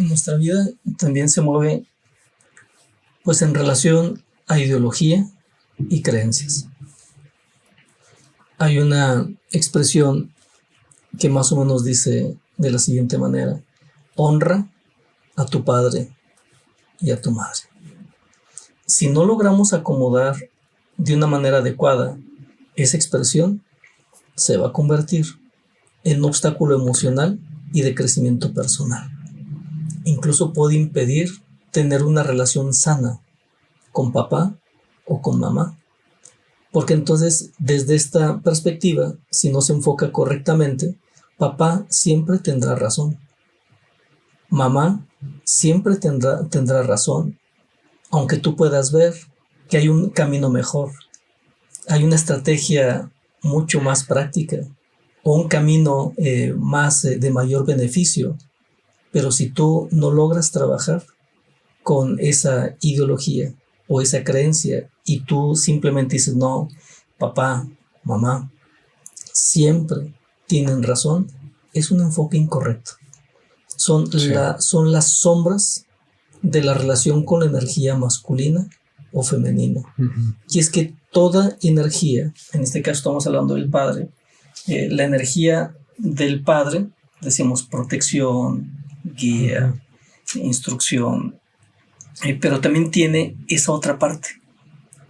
Nuestra vida también se mueve pues en relación a ideología y creencias. Hay una expresión que más o menos dice de la siguiente manera: honra a tu padre y a tu madre. Si no logramos acomodar de una manera adecuada esa expresión, se va a convertir en un obstáculo emocional y de crecimiento personal. Incluso puede impedir tener una relación sana con papá o con mamá, porque entonces desde esta perspectiva, si no se enfoca correctamente, papá siempre tendrá razón, mamá siempre tendrá razón, aunque tú puedas ver que hay un camino mejor, hay una estrategia mucho más práctica o un camino más de mayor beneficio. Pero si tú no logras trabajar con esa ideología o esa creencia y tú simplemente dices, no, papá, mamá, siempre tienen razón, es un enfoque incorrecto. Son las sombras de la relación con la energía masculina o femenina. Y es que toda energía, en este caso estamos hablando del padre, la energía del padre, decimos protección, guía, instrucción, pero también tiene esa otra parte,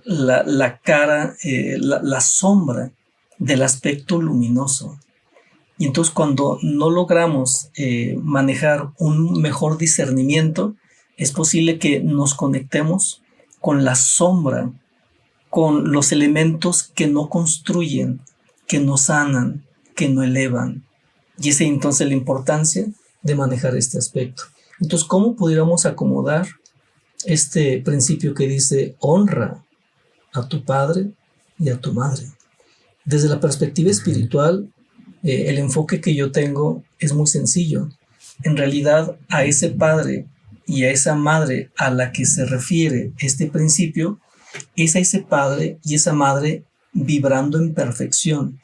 la cara, la sombra del aspecto luminoso. Y entonces cuando no logramos manejar un mejor discernimiento, es posible que nos conectemos con la sombra, con los elementos que no construyen, que no sanan, que no elevan. Y esa es entonces la importancia de manejar este aspecto. Entonces, ¿cómo pudiéramos acomodar este principio que dice honra a tu padre y a tu madre? Desde la perspectiva espiritual, el enfoque que yo tengo es muy sencillo. En realidad, a ese padre y a esa madre a la que se refiere este principio, es a ese padre y esa madre vibrando en perfección.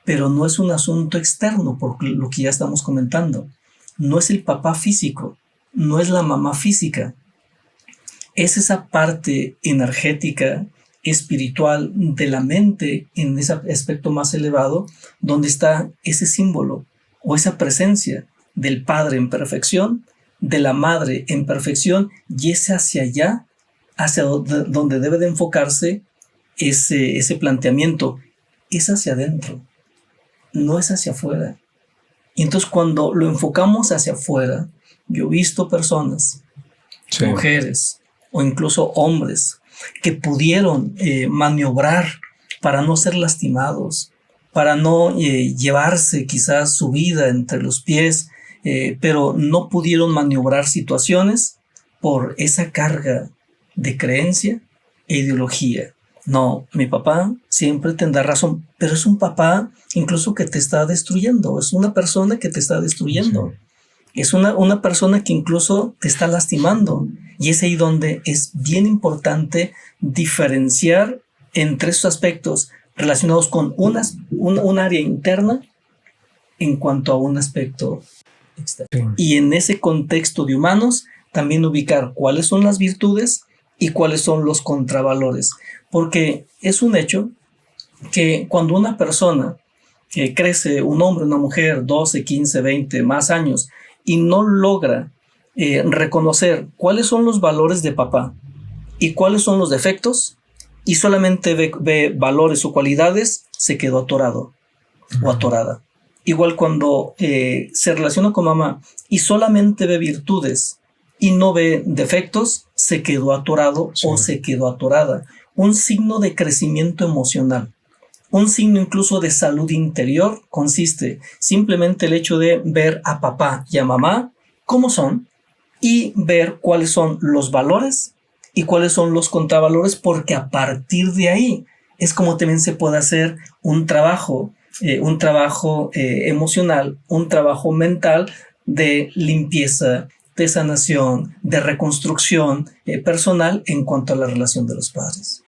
Pero no es un asunto externo, por lo que ya estamos comentando. No es el papá físico, no es la mamá física. Es esa parte energética, espiritual de la mente en ese aspecto más elevado, donde está ese símbolo o esa presencia del padre en perfección, de la madre en perfección, y es hacia allá, hacia donde debe de enfocarse ese planteamiento. Es hacia adentro, no es hacia afuera. Y entonces cuando lo enfocamos hacia afuera, yo he visto personas, mujeres o incluso hombres, que pudieron maniobrar para no ser lastimados, para no llevarse quizás su vida entre los pies, pero no pudieron maniobrar situaciones por esa carga de creencia e ideología. No, mi papá siempre tendrá razón, pero es un papá incluso que te está destruyendo, es una persona que te está destruyendo. Es una persona que incluso te está lastimando. Y es ahí donde es bien importante diferenciar entre esos aspectos relacionados con un área interna en cuanto a un aspecto externo. Y en ese contexto de humanos, también ubicar cuáles son las virtudes y cuáles son los contravalores. Porque es un hecho que cuando una persona crece, un hombre, una mujer, 12, 15, 20 más años, y no logra reconocer cuáles son los valores de papá y cuáles son los defectos, y solamente ve valores o cualidades, se quedó atorado o atorada. Igual cuando se relaciona con mamá y solamente ve virtudes y no ve defectos, se quedó atorado o se quedó atorada. Un signo de crecimiento emocional. Un signo incluso de salud interior consiste simplemente el hecho de ver a papá y a mamá cómo son y ver cuáles son los valores y cuáles son los contravalores, porque a partir de ahí es como también se puede hacer un trabajo emocional, un trabajo mental de limpieza, de sanación, de reconstrucción personal en cuanto a la relación de los padres.